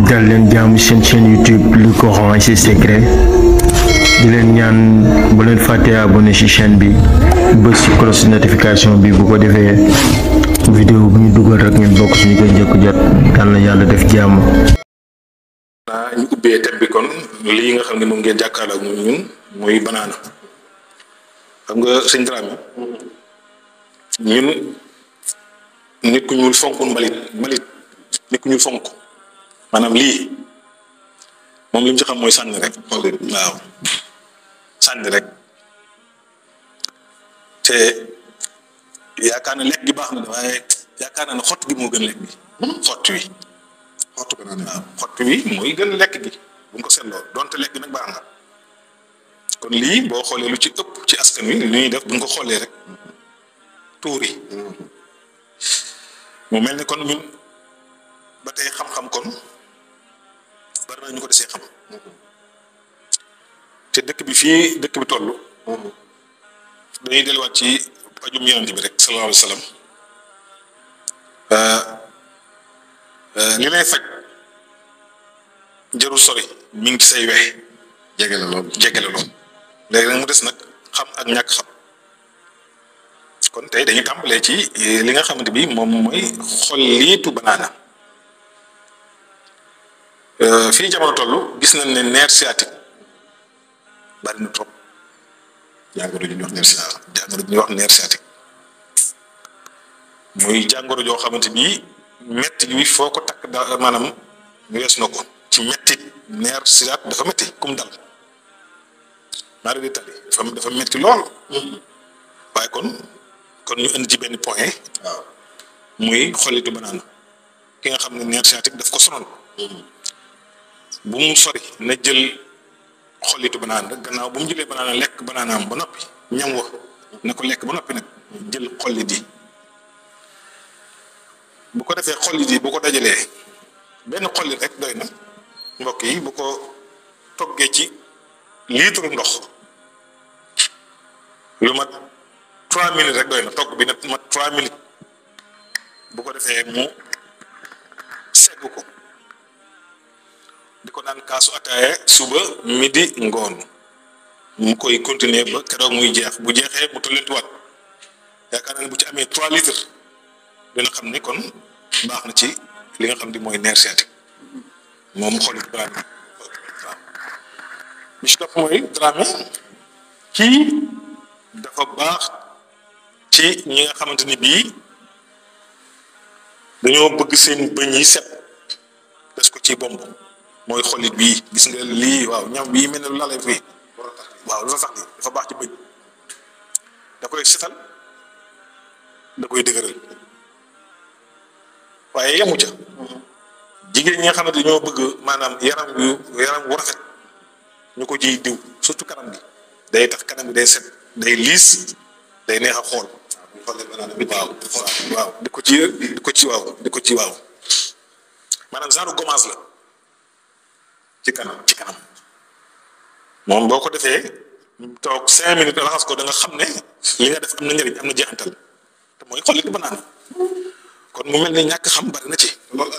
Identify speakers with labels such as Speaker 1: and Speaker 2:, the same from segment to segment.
Speaker 1: dal leen jaamu seen chaîne YouTube Le Coran et ses secrets di leen ñaan bu leen fàtte abonné ci chaîne bi bës ci cloche notification bi bu ko defee vidéo bu ñu dugal rek ngeen bokk ci ñu koy njëkk jot yal na yàlla def jàmm.
Speaker 2: ñu ubbee thème bi kon lii nga xam ne moom ngeen jàkkaarloo ak ñun muy banaana xam nga sëñ Dramé ñun nit ku ñuul fonk mbalit nit ku ñuul fonk maanaam lii moom li mu ci xam mooy sànni rek waaw sànni rek te yaakaar na lekk gi baax na de waaye yaakaar naa ne xott gi moo gën lekk gi xott wi xott banaana waaw xott wi mooy gën lekk gi bu nga ko seetloo donte lekk gi nag baax na kon lii boo xoolee lu ci ëpp ci askan wi li ñuy def bu nga ko xoolee rek tuuri mu mel ni kon ñun ba tey xam-xam kon bari na ñu ko desee xam te dëkk bi fii dëkk bi toll dañuy delluwaat ci pajum yonent bi rek sallallahu alayhi wa sallam li lay faj jarul sori mi ngi ci say wex jege la lool léegi nag mu des nag xam ak ñàkk xam kon tey dañuy tàmbalee ci li nga xamante bi moom mooy xolliitu banaana fii jamono toll gis nañ ne nerf sciatique bari na trop jàngoro ju ñuy wax nerf sciatique muy jàngoro joo xamante bi metti bi foo ko takk da maanaam wees na ko ci mettit nerf sciatique dafa metti kum dal maara di tali dafa metti lool waaye kon ñu indi ci benn point waaw muy xollitu banaana ki nga xam ne nerf sciatique daf ko sonal bu mu sori na jël xollitu banaana gannaaw bu mu jëlee banaana lekk banaanaam ba noppi ñam wa na ko lekk ba noppi nag jël xollit yi bu ko defee xollit yi bu ko dajalee benn xollit rek doy na mbokk yi bu ko toggee ci litre ndox lu mat 3 minutes rek doy na togg bi nag mat 3 minutes bu ko defee mu segg ko di ko naan kaasu ataaya suba midi ngoon mu koy continuer ba keroog muy jeex bu jeexee mu tollantuwaat yaakaar naa ne bu ci amee 3 litres dina xam ne kon baax na ci li nga xam ne mooy nerf sciatique moom xollit banaana waaw bi ci topp mooy Dramé kii dafa baax ci ñi nga xamante ni bii dañoo bëgg seen bëñ yi set des ko ci bomb mooy xollit bii gis nga lii waaw ñam bii mel ne lu lalay fii waaw lu sax nii dafa baax ci bëñ da koy setal da koy dëgëral waaye yemu ca jigéen ñi nga xamante ñoo bëgg maanaam yaram wu rafet ñu ko ciy diw surtout kanam gi day tax kanam gi day set day liis day neex a xool waaw di ko ci waaw maanaam genre gommage la ci kanam moom boo ko defee toog 5 minutes raxas ko da nga xam ne li nga def am na njëriñ am na jeexantal te mooy xollitu banaana kon mu mel ni ñàkk xam bari na ci. loolu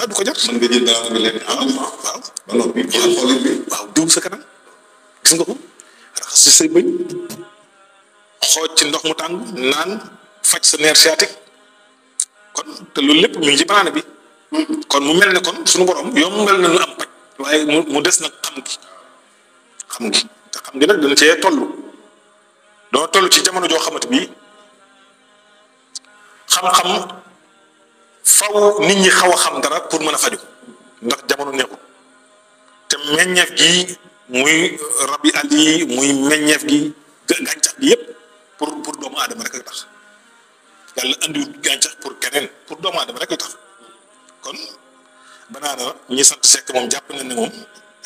Speaker 2: du ko jar. mën nga jël banaana bi lekk waaw ba noppi xollit bi waaw diw sa kanam gis nga ko raxas si say bëñ xooj ci ndox mu tàng naan faj sa nerf sciatique kon te loolu lépp mu ngi ci banaana bi kon mu mel ne kon suñu borom yombal na ñu am paj waaye mu des nag xam gi te xam gi nag dañ cee toll ci jamono joo xamante bi xam-xam faw nit ñi xaw a xam dara pour mën a faju ndax jamono neexul te meññeef gi muy rabi àll yi muy meññeef gi gàncax gi yépp pour doomu aadama rek a tax yàlla andiwul gàncax pour keneen pour doomu aadama rek a tax kon banaana ñi sant sekk moom jàpp nañ ne moom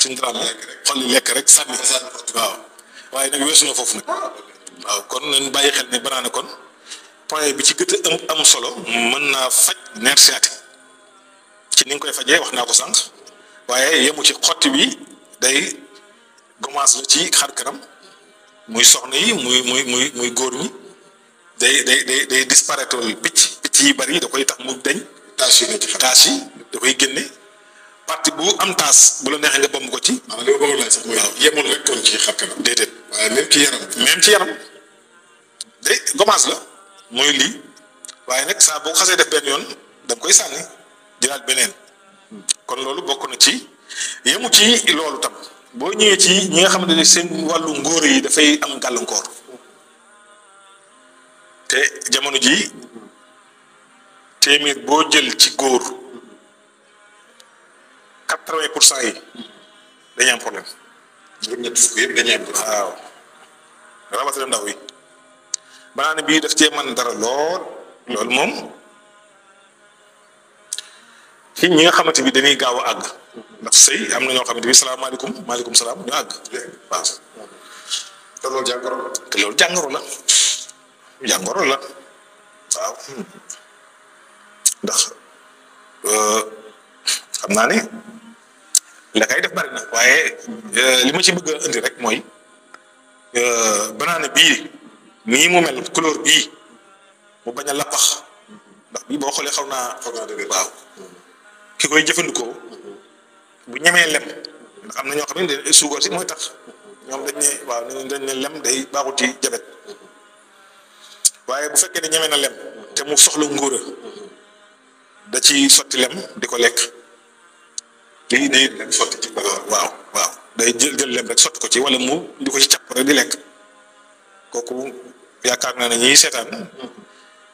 Speaker 2: suñ Dramé xolli lekk rek sànni waaw waaye nag weesu na foofu nag waaw kon nañ bàyyi xel ne banaana kon point bi ci gët a am solo mën naa faj nerf sciatique ci ni nga koy fajee wax naa ko sànq waaye yemu ci xotti bi day gommage la ci xar kanam muy soxna yi muy góor ñi day disparaître picc yi bari da koy tax mu deñ taas yi ne ci xar taas yi da koy génne partie bu am taas bu la neexee nga bomb ko ci. li ma bëgg laaj sax mooy yemul rek kon ci xar kanam. déedéet waaye même ci yaram. même ci yaram day gommage la mooy lii waaye nag saa boo xasee def benn yoon da nga koy sànni jëlaat beneen kon loolu bokk na ci yemu ci loolu tam boo ñëwee ci ñi nga xamante ne seen wàllu ngóor yi dafay am gàllankoor te jamono ji téeméer boo jël ci góor 80% yi dañuy am problème. ñett fukk yëpp dañuy am problème. waaw rawatina ndaw yi banaana bii daf cee mën dara lool loolu moom ci ñi nga xamante bi dañuy gaaw a àgg ndax sëy am na ñoo xamante bi salaamaaleykum maaleykum salaam ñu àgg waaw te loolu jàngoro la. te loolu jàngoro la waaw ndax xam naa ne la kay def bari na waaye li ma ci bëgg a indi rek mooy banaana bii nii mu mel couleur bii mu bañ a lappax ndax bii boo xoolee xaw naa dëgg waaw ki koy jëfandikoo bu ñemee lem ndax am na ñoo xam ne suukar si mooy tax ñoom dañ ne waaw dañ ne lem day baaxul ci jabet waaye bu fekkee ne ñeme na lem te mu soxla ngóora da ci sotti lem di ko lekk lii day lem sotti ci waaw day jël lem rek sotti ko ci wala mu di ko ci càpp rek di lekk kooku yaakaar naa ne ñiy seetaan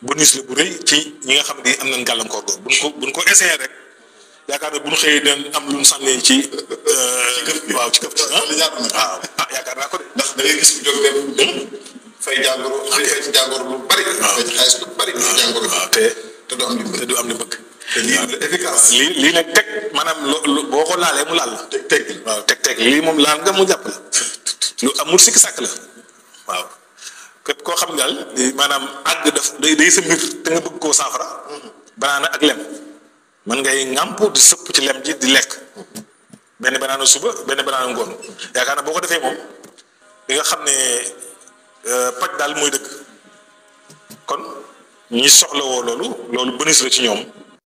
Speaker 2: bonus la bu rëy ci ñi nga xam ne am nañ gàllankoor boobu buñ ko essayé rek yaakaar naa bu ñu xëyee dañ am lu ñu sànnee ci waaw ci këf waaw yaakaar naa ko de ndax da ngay gis bu jóg dem fay jàngoro fay ci jàngoro lu bari fay ci xaalis lu bari jàngoro te du am li bëgg te lii efficace lii nag teg maanaam boo ko laalee mu laal la teg waaw teg lii moom laal nga mu jàpp la lu amul sikki sàkk la waaw képp koo xam ne daal maanaam àgg daf day sa mbir te nga bëgg koo saafara banaana ak lem mën ngay ŋàmp di sëpp ci lem ji di lekk benn banaana suba benn banaana ngoon yaakaar na boo ko defee moom di nga xam ne paj daal mooy dëgg kon ñi soxla woo loolu bonus la ci ñoom